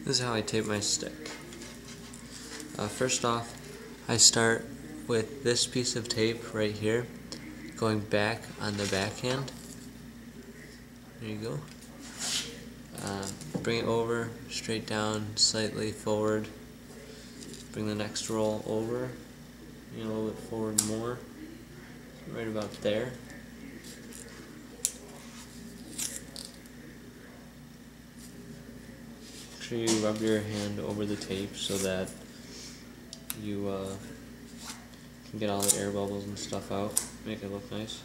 This is how I tape my stick. First off, I start with this piece of tape right here, going back on the backhand. There you go. Bring it over, straight down, slightly forward. Bring the next roll over, a little bit forward more, right about there. Make sure you rub your hand over the tape so that you can get all the air bubbles and stuff out, make it look nice.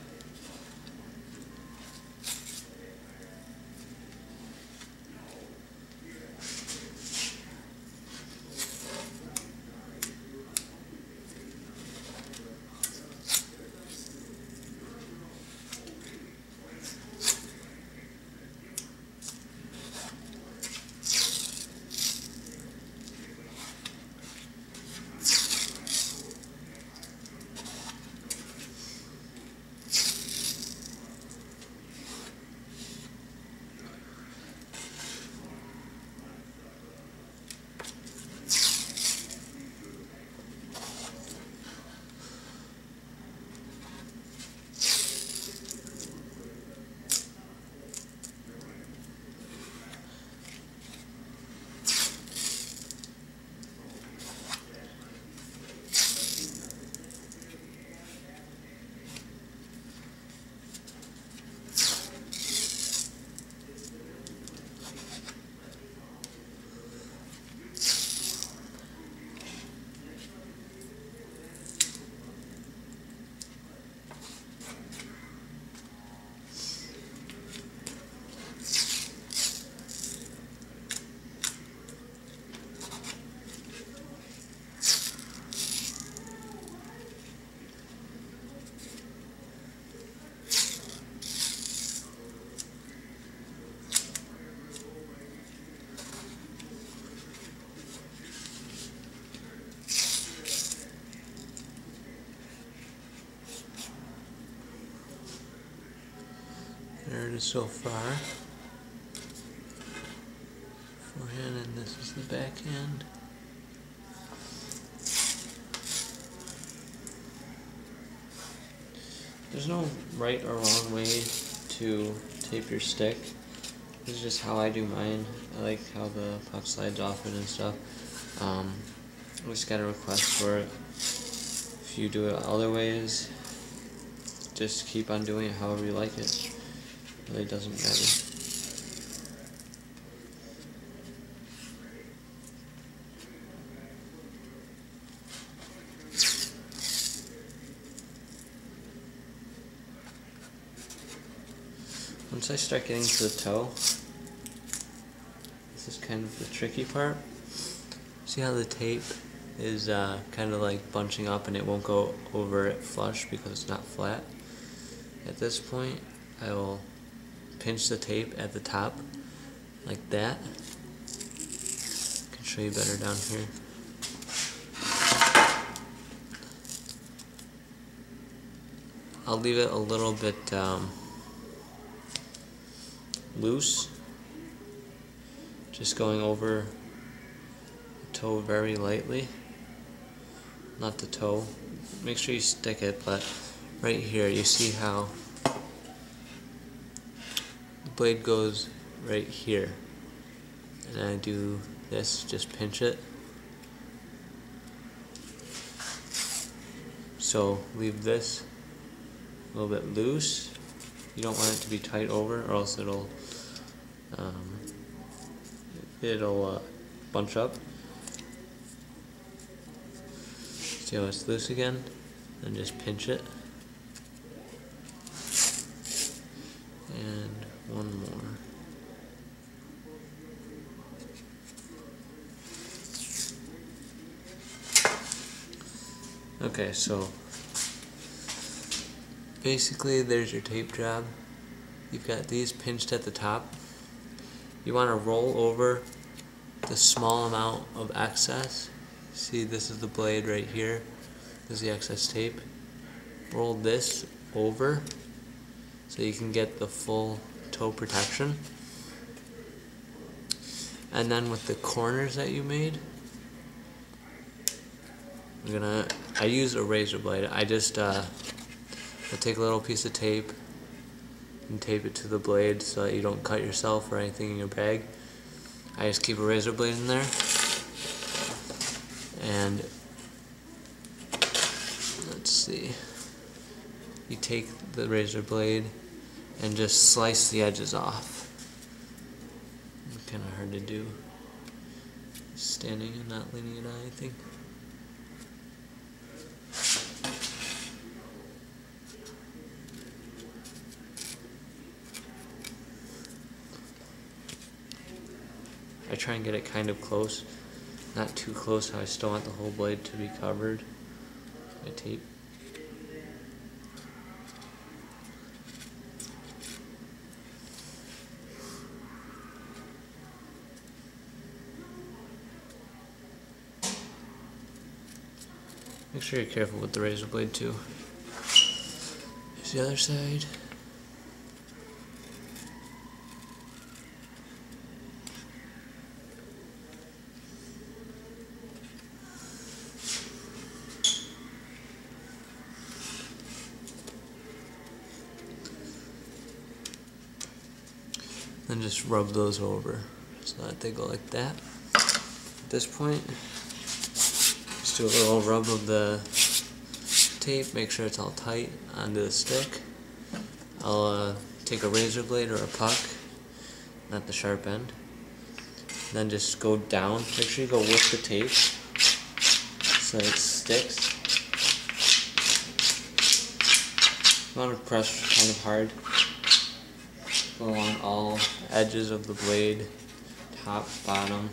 There it is so far. Forehand, and this is the backhand. There's no right or wrong way to tape your stick. This is just how I do mine. I like how the puck slides off it and stuff. I just got a request for it. If you do it other ways, just keep on doing it however you like it. It really doesn't matter. Once I start getting to the toe, this is kind of the tricky part. See how the tape is kind of like bunching up and it won't go over it flush because it's not flat? At this point, I will pinch the tape at the top like that. I can show you better down here. I'll leave it a little bit loose, just going over the toe very lightly, not the toe. Make sure you stick it, but right here you see how the blade goes right here, and I do this, just pinch it. So leave this a little bit loose. You don't want it to be tight over, or else it'll bunch up. See how it's loose again? And just pinch it. And one more. Okay, so basically there's your tape job. You've got these pinched at the top. You want to roll over the small amount of excess. See, this is the blade right here. This is the excess tape. Roll this over so you can get the full toe protection. And then with the corners that you made, I use a razor blade. I just I'll take a little piece of tape and tape it to the blade so that you don't cut yourself or anything in your bag. I just keep a razor blade in there, and let's see, you take the razor blade and just slice the edges off. It's kind of hard to do standing and not leaning it on anything. I try and get it kind of close, not too close, I still want the whole blade to be covered by tape. Make sure you're careful with the razor blade too. Here's the other side. Then just rub those over so that they go like that. At this point, just do a little rub of the tape, make sure it's all tight onto the stick. I'll take a razor blade or a puck, not the sharp end. Then just go down, make sure you go with the tape so it sticks. You want to press kind of hard. Go along all edges of the blade, top, bottom.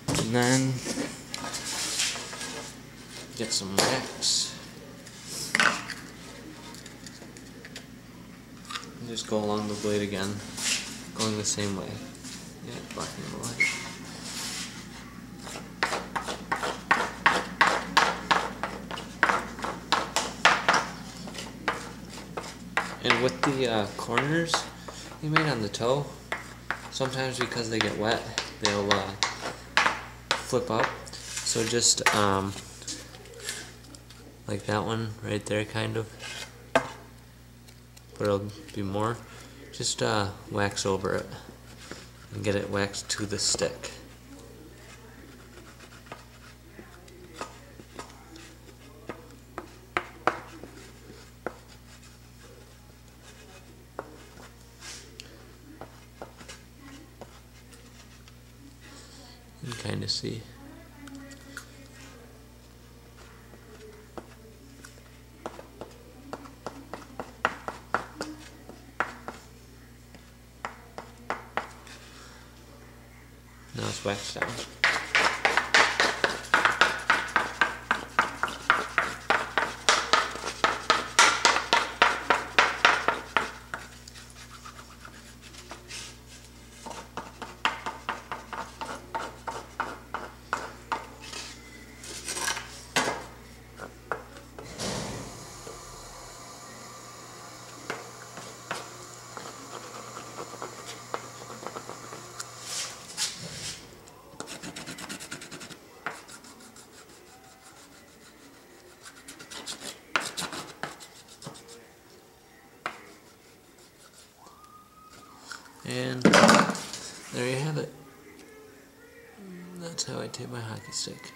And then get some wax. And just go along the blade again, going the same way. Yeah, blocking the light. And with the corners you made on the toe, sometimes because they get wet, they'll flip up. So just like that one right there, kind of, but it'll be more. Just wax over it and get it waxed to the stick. You can kind of see. Now it's waxed down. And there you have it. That's how I tape my hockey stick.